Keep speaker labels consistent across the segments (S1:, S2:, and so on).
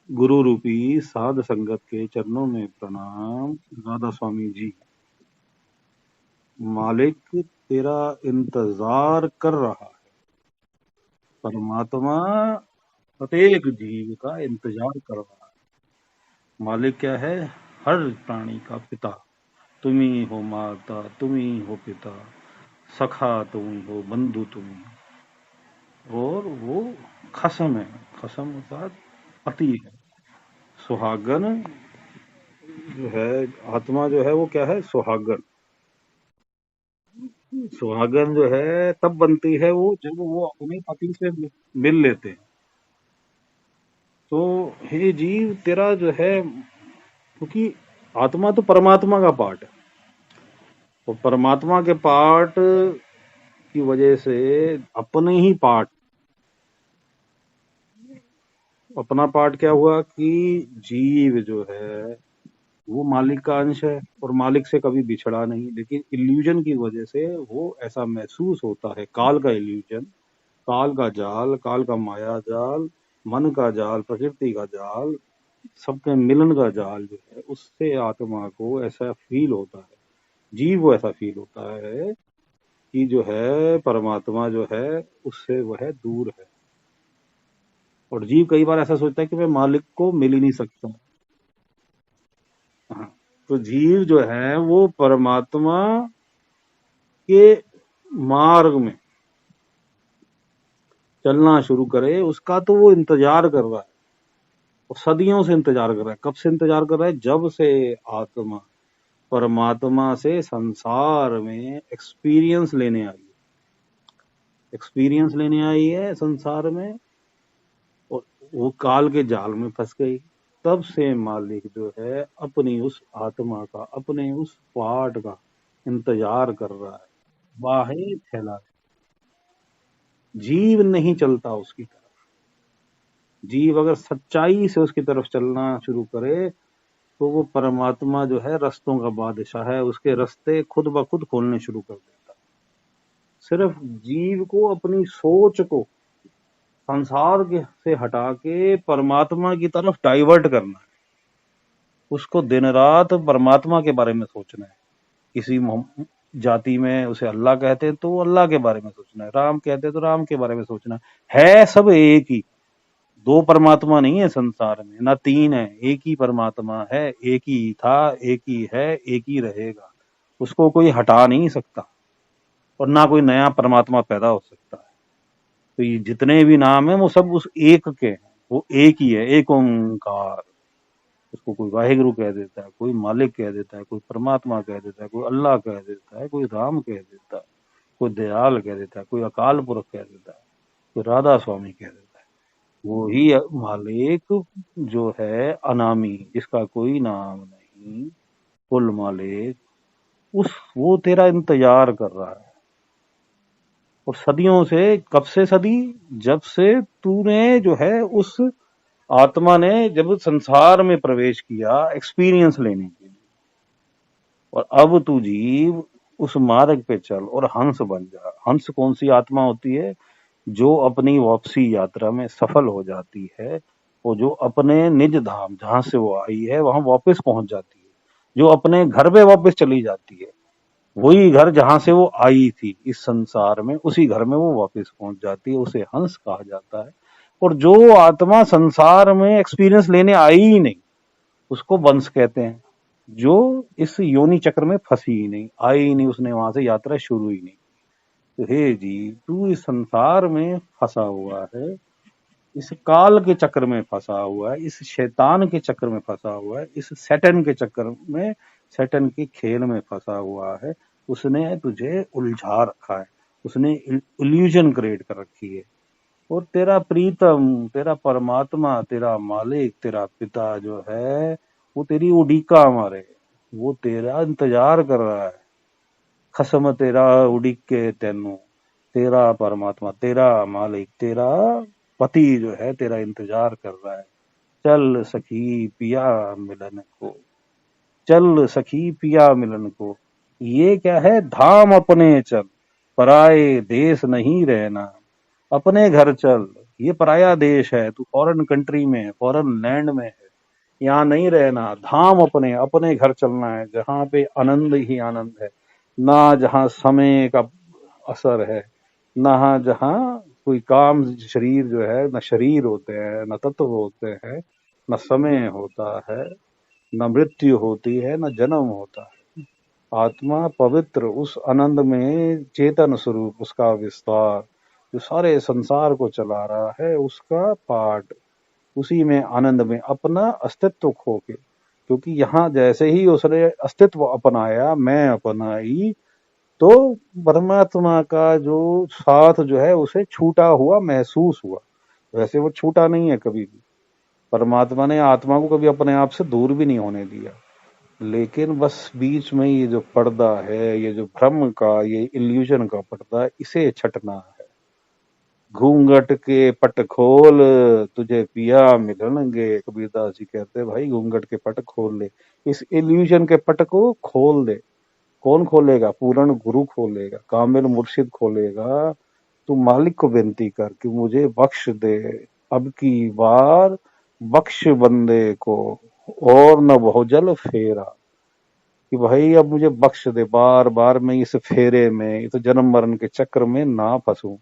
S1: गुरु रूपी साध संगत के चरणों में प्रणाम। राधा स्वामी जी, मालिक तेरा इंतजार कर रहा है। परमात्मा प्रत्येक जीव का इंतजार कर रहा है। मालिक क्या है? हर प्राणी का पिता। तुम ही हो माता, तुम ही हो पिता, सखा तुम ही हो, बंधु तुम ही हो। और वो खसम है। खसम का पति है। सुहागन जो है, आत्मा जो है वो क्या है? सुहागन। सुहागन जो है तब बनती है वो जब वो अपने पति से मिल लेते हैं। तो हे जीव, तेरा जो है, क्योंकि आत्मा तो परमात्मा का पार्ट है, और परमात्मा के पार्ट की वजह से अपने ही पार्ट, अपना पार्ट क्या हुआ कि जीव जो है वो मालिक का अंश है और मालिक से कभी बिछड़ा नहीं, लेकिन इल्यूजन की वजह से वो ऐसा महसूस होता है। काल का इल्यूजन, काल का जाल, काल का माया जाल, मन का जाल, प्रकृति का जाल, सबके मिलन का जाल जो है, उससे आत्मा को ऐसा फील होता है, जीव को ऐसा फील होता है कि जो है परमात्मा जो है उससे वह दूर है। और जीव कई बार ऐसा सोचता है कि मैं मालिक को मिल ही नहीं सकता। हाँ, तो जीव जो है वो परमात्मा के मार्ग में चलना शुरू करे, उसका तो वो इंतजार कर रहा है, और सदियों से इंतजार कर रहा है। कब से इंतजार कर रहा है? जब से आत्मा परमात्मा से संसार में एक्सपीरियंस लेने आई, एक्सपीरियंस लेने आई है संसार में, और वो काल के जाल में फंस गई। तब से मालिक जो है अपनी उस आत्मा का, अपने उस पार्ट का इंतजार कर रहा है, बाहें फैला है। जीव नहीं चलता उसकी तरफ। जीव अगर सच्चाई से उसकी तरफ चलना शुरू करे तो वो परमात्मा जो है रस्तों का बादशाह है, उसके रास्ते खुद ब खुद खोलने शुरू कर देता है। सिर्फ जीव को अपनी सोच को संसार के से हटा के परमात्मा की तरफ डाइवर्ट करना है। उसको दिन रात परमात्मा के बारे में सोचना है। किसी जाति में उसे अल्लाह कहते हैं तो अल्लाह के बारे में सोचना है, राम कहते हैं तो राम के बारे में सोचना है सब एक ही। दो परमात्मा नहीं है संसार में, ना तीन है, एक ही परमात्मा है। एक ही था, एक ही है, एक ही रहेगा। उसको कोई हटा नहीं सकता, और ना कोई नया परमात्मा पैदा हो सकता है। तो ये जितने भी नाम है वो सब उस एक के हैं। वो एक ही है, एक ओंकार। उसको कोई वाहिगुरु कह देता है, कोई मालिक कह देता है, कोई परमात्मा कह देता है, कोई अल्लाह कह देता है, कोई राम कह देता है, कोई दयाल कह देता है, कोई अकाल पुरख कह देता है, कोई राधा स्वामी कह देता है। वो ही मालिक जो है अनामी, जिसका कोई नाम नहीं, कुल मालिक, उस वो तेरा इंतजार कर रहा है। और सदियों से, कब से सदी? जब से तूने जो है उस आत्मा ने जब संसार में प्रवेश किया एक्सपीरियंस लेने के लिए, और अब तू जीव उस मार्ग पे चल और हंस बन जा। हंस कौन सी आत्मा होती है? जो अपनी वापसी यात्रा में सफल हो जाती है, वो जो अपने निज धाम जहां से वो आई है वहां वापस पहुंच जाती है, जो अपने घर पे वापस चली जाती है, वही घर जहां से वो आई थी इस संसार में, उसी घर में वो वापस पहुंच जाती है, उसे हंस कहा जाता है। और जो आत्मा संसार में एक्सपीरियंस लेने आई ही नहीं, उसको वंश कहते हैं। जो इस योनि चक्र में फंसी ही नहीं, आई ही नहीं, उसने वहां से यात्रा शुरू ही नहीं। तो हे जी, तू इस संसार में फंसा हुआ है, इस काल के चक्र में फंसा हुआ है, इस शैतान के चक्र में फंसा हुआ है, इस सैटन के चक्कर में, सैटन के खेल में फंसा हुआ है। उसने तुझे उलझा रखा है, उसने इल्यूजन क्रिएट कर रखी है। और तेरा प्रीतम, तेरा परमात्मा, तेरा मालिक, तेरा पिता जो है वो तेरी उड़ीका मारे, वो तेरा इंतजार कर रहा है। खसम तेरा उड़ीक के तेनू, तेरा परमात्मा, तेरा मालिक, तेरा पति जो है तेरा इंतजार कर रहा है। चल सखी पिया मिलन को, चल सखी पिया मिलन को। ये क्या है? धाम अपने चल, पराए देश नहीं रहना। अपने घर चल, ये पराया देश है, तू फॉरेन कंट्री में है, फॉरेन लैंड में है, यहाँ नहीं रहना, धाम अपने अपने घर चलना है जहाँ पे आनंद ही आनंद है, ना जहाँ समय का असर है, ना जहाँ कोई काम, शरीर जो है, न शरीर होते हैं, न तत्व होते हैं, न समय होता है, न मृत्यु होती है, न जन्म होता है। आत्मा पवित्र उस आनंद में चेतन स्वरूप उसका विस्तार, जो सारे संसार को चला रहा है, उसका पाठ, उसी में आनंद में अपना अस्तित्व खो के, क्योंकि यहाँ जैसे ही उसने अस्तित्व अपनाया, मैं अपनाई, तो परमात्मा का जो साथ जो है उसे छूटा हुआ महसूस हुआ। वैसे वो छूटा नहीं है कभी भी, परमात्मा ने आत्मा को कभी अपने आप से दूर भी नहीं होने दिया, लेकिन बस बीच में ये जो पर्दा है, ये जो भ्रम का, ये इल्यूजन का पर्दा है, इसे छटना है। घूंघट के पट खोल, तुझे पिया मिलनगे, कबीरदास जी कहते हैं भाई घूंघट के पट खोल ले, इस इल्यूजन के पट को खोल दे। कौन खोलेगा? पूर्ण गुरु खोलेगा, कामिल मुर्शिद खोलेगा। तू मालिक को विनती कर कि मुझे बख्श दे, अब की बार बख्श बंदे को, और न बहुजल फेरा, कि भाई अब मुझे बख्श दे, बार बार मैं इस फेरे में, इस जन्म मरण के चक्र में ना फंसूं।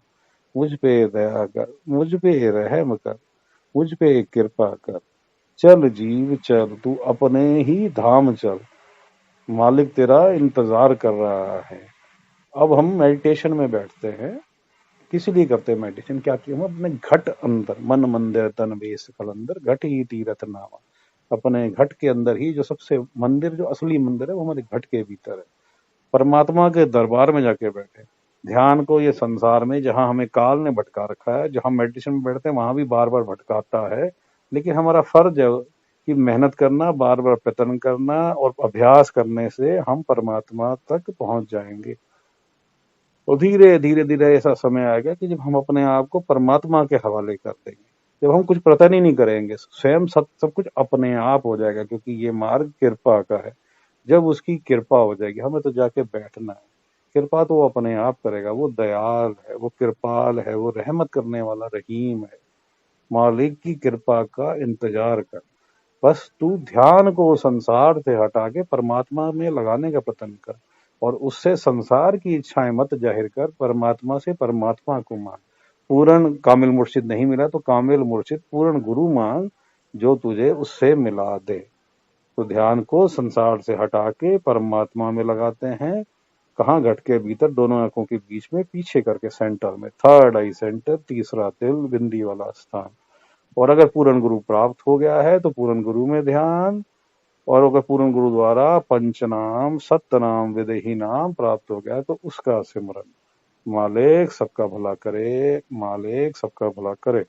S1: मुझ पे दया कर, मुझ पे रहम कर, मुझ पे कृपा कर। चल जीव चल, तू अपने ही धाम चल, मालिक तेरा इंतजार कर रहा है। अब हम मेडिटेशन में बैठते हैं। किस लिए करते हैं मेडिटेशन? क्या कि हम अपने घट अंदर, मन मंदिर तन बेस कलंदर, घट ही तीरथ नामा, अपने घट के अंदर ही जो सबसे मंदिर, जो असली मंदिर है, वो हमारे घट के भीतर है। परमात्मा के दरबार में जाके बैठे। ध्यान को ये संसार में जहां हमें काल ने भटका रखा है, जहां मेडिटेशन में बैठते हैं वहां भी बार बार भटकाता है, लेकिन हमारा फर्ज है कि मेहनत करना, बार बार प्रयत्न करना, और अभ्यास करने से हम परमात्मा तक पहुंच जाएंगे। और धीरे धीरे धीरे ऐसा समय आएगा कि जब हम अपने आप को परमात्मा के हवाले कर देंगे, जब हम कुछ प्रयत्न ही नहीं करेंगे, स्वयं सब कुछ अपने आप हो जाएगा, क्योंकि ये मार्ग कृपा का है। जब उसकी कृपा हो जाएगी, हमें तो जाके बैठना है। कृपा तो वो अपने आप करेगा, वो दयाल है, वो कृपाल है, वो रहमत करने वाला रहीम है। मालिक की कृपा का इंतजार कर। बस तू ध्यान को संसार से हटा के परमात्मा में लगाने का प्रयत्न कर, और उससे संसार की इच्छाएं मत जाहिर कर, परमात्मा से परमात्मा को मांग। पूर्ण कामिल मुर्शिद नहीं मिला तो कामिल मुर्शिद पूर्ण गुरु मांग, जो तुझे उससे मिला दे। तो ध्यान को संसार से हटा के परमात्मा में लगाते हैं। कहाँ? घट के भीतर, दोनों आंखों के बीच में, पीछे करके सेंटर में, थर्ड आई सेंटर, तीसरा तिल, बिंदी वाला स्थान। और अगर पूर्ण गुरु प्राप्त हो गया है तो पूर्ण गुरु में ध्यान, और अगर पूर्ण गुरु द्वारा पंचनाम सतनाम विदेही नाम प्राप्त हो गया है तो उसका सिमरन। मालिक सबका भला करे, मालिक सबका भला करे।